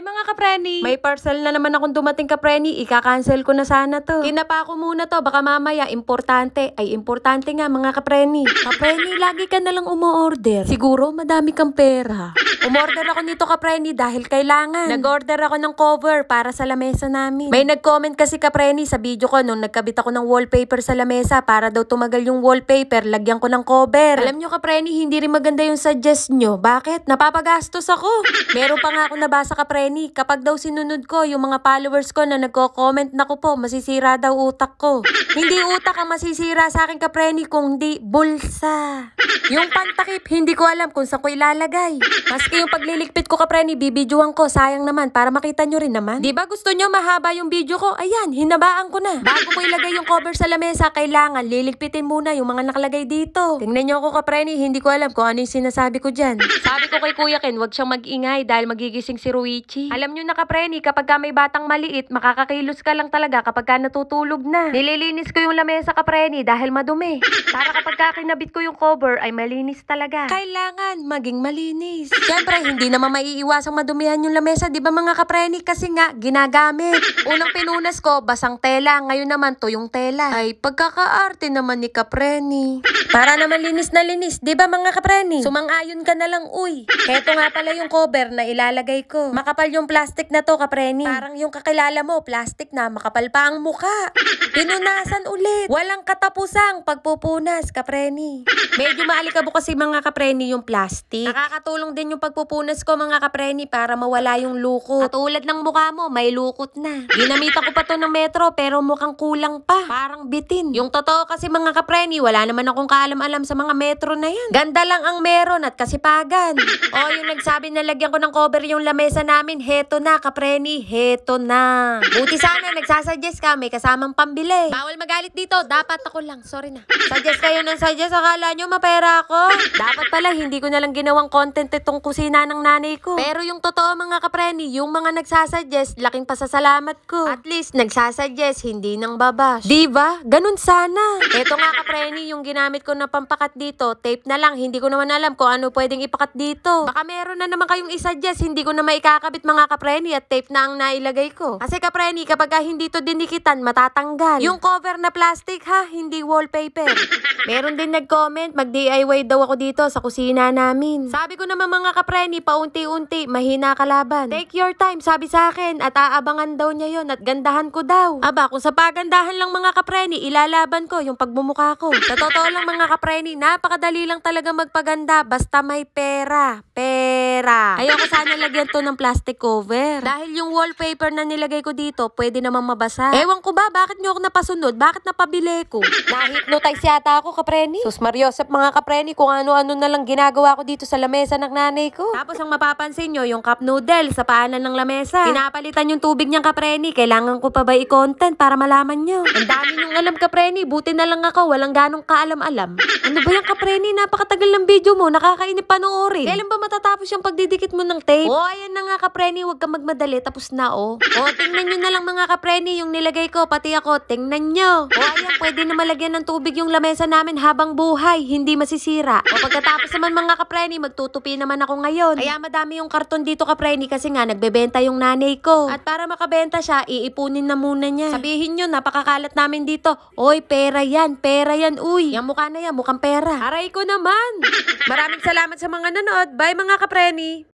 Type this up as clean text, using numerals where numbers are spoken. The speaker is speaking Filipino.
Bye mga kapreni! May parcel na naman akong dumating kapreni, ika-cancel ko na sana to. Kinapa ko muna to, baka mamaya importante. Ay importante nga mga kapreni. Kapreni, lagi ka nalang umu-order. Siguro madami kang pera. Umorder ako nito kapreni dahil kailangan. Nag-order ako ng cover para sa lamesa namin. May nag-comment kasi kapreni sa video ko nung nagkabit ako ng wallpaper sa lamesa para daw tumagal yung wallpaper, lagyan ko ng cover. Alam nyo kapreni, hindi rin maganda yung suggest nyo. Bakit? Napapagastos ako. Meron pa nga ako nabasa kapreni, kapag daw sinunod ko yung mga followers ko na nagko-comment, naku po, masisira daw utak ko. Hindi utak ang masisira sa akin kapreni, kung di bulsa. Yung pantakip, hindi ko alam kung saan ko ilalagay. Maski yung pagliligpit ko kapreni, bibidyohan ko, sayang naman, para makita nyo rin naman. Di ba gusto nyo mahaba yung video ko? Ayan, hinabaan ko na. Bago ko ilagay yung cover sa lamesa, kailangan liligpitin muna yung mga nakalagay dito. Tingnan nyo ako kapreni, hindi ko alam kung ano yung sinasabi ko dyan. Sabi ko kay Kuya Ken, wag siyang mag-ingay dahil magigising si Ruichi. Alam nyo na kapreni, kapag ka may batang maliit, makakakilos ka lang talaga kapag ka natutulog na. Nililinis ko yung lamesa kapreni dahil madumi. Para kapag ka kinabit ko yung cover ay malinis talaga. Kailangan maging malinis. Siyempre, hindi naman maiiwasang madumihan yung lamesa, di ba mga kapreni? Kasi nga, ginagamit. Unang pinunas ko, basang tela. Ngayon naman, tuyong tela. Ay, pagkakaarte naman ni kapreni. Para naman linis na linis, di ba mga kapreni? Sumang-ayon ka na lang, uy. Heto nga pala yung cover na ilalagay ko. Makapal yung plastic na to, kapreni. Parang yung kakilala mo, plastic na, makapal pa ang muka. Pinunasan ulit. Walang katapusang pagpupunas, kapreni. Medyo maalikabok kasi mga kapreni yung plastic. Nakakatulong din yung pagpupunas ko mga kapreni para mawala yung lukot. Katulad ng mukha mo, may lukot na. Ginamitan ko pa to ng metro pero mukhang kulang pa. Parang bitin. Yung totoo kasi mga kapreni, wala naman akong kaalam-alam sa mga metro na yan. Ganda lang ang meron at kasipagan. O yung nagsabi na lagyan ko ng cover yung lamesa namin, heto na kapreni, heto na. Buti sana nagsasuggest ka, may kasamang pambili. Bawal magalit dito, dapat ako lang, sorry na. Suggest kayo ng suggest, akala nyo mapera ako? Dapat pala hindi ko na lang ginawang content itong kusina ng nanay ko. Pero yung totoo mga kapreni, yung mga nagsasuggest, laking pasasalamat ko. At least nagsasuggest, hindi nang babash. Diba? Ganun sana. Eto nga kapreni, yung ginamit ko na pampakat dito, tape na lang, hindi ko naman alam kung ano pwedeng ipakat dito. Baka meron na naman kayong isuggest, hindi ko na maikakabit mga kapreni at tape na ang nailagay ko. Kasi kapreni, kapag hindi to dinikitan, matatanggal. Yung cover na plastic ha, hindi wallpaper. Meron din nag-comment, mag-DIY daw ako dito sa kusina namin. Sabi ko naman mga kapreni, paunti-unti, mahina kalaban. Take your time, sabi sa akin, at aabangan daw niya yon at gandahan ko daw. Aba, kung sa pagandahan lang mga kapreni, ilalaban ko yung pagbumuka ko. Sa totoo lang mga kapreni, napakadali lang talaga magpaganda, basta may pera. Pera. Ayoko sana lagyan to ng plastic cover. Dahil yung wallpaper na nilagay ko dito, pwede naman mabasa. Ewan ko ba, bakit nyo ako napasunod? Bakit napabili ko? Na-hypnotize yata ako kapreni. Sus Mariosep mga kapreni, kung ano-ano na lang ginagawa ko dito sa lamesa ng nanay ko. Tapos ang mapapansin nyo, yung cup noodle sa paanan ng lamesa. Pinapalitan yung tubig niyang kapreni. Kailangan ko pa ba i-content para malaman nyo? Ang dami nyong alam kapreni, buti na lang ako, walang ganong kaalam-alam. Ano ba yung kapreni? Napakatagal ng video mo, nakakainip panoorin. Kailan ba matatapos yung pagdidikit mo ng tape? O ayan na nga kapreni, huwag kang magmadali, tapos na o. O tingnan nyo na lang mga kapreni, yung nilagay ko, pati ako, tingnan nyo. O ayan, pwede na malagyan ng tubig yung lamesa namin habang buhay, hindi masisira. O pagkatapos naman mga kapreni, magtutupi naman ako ngayon. Kaya madami yung karton dito kapreni kasi nga nagbebenta yung nanay ko. At para makabenta siya, iipunin na muna niya. Sabihin nyo, napakakalat namin dito. Oy, pera yan, uy. Yung mukha na yan, mukhang pera. Aray ko naman. Maraming salamat sa mga nanood. Bye mga kapreni.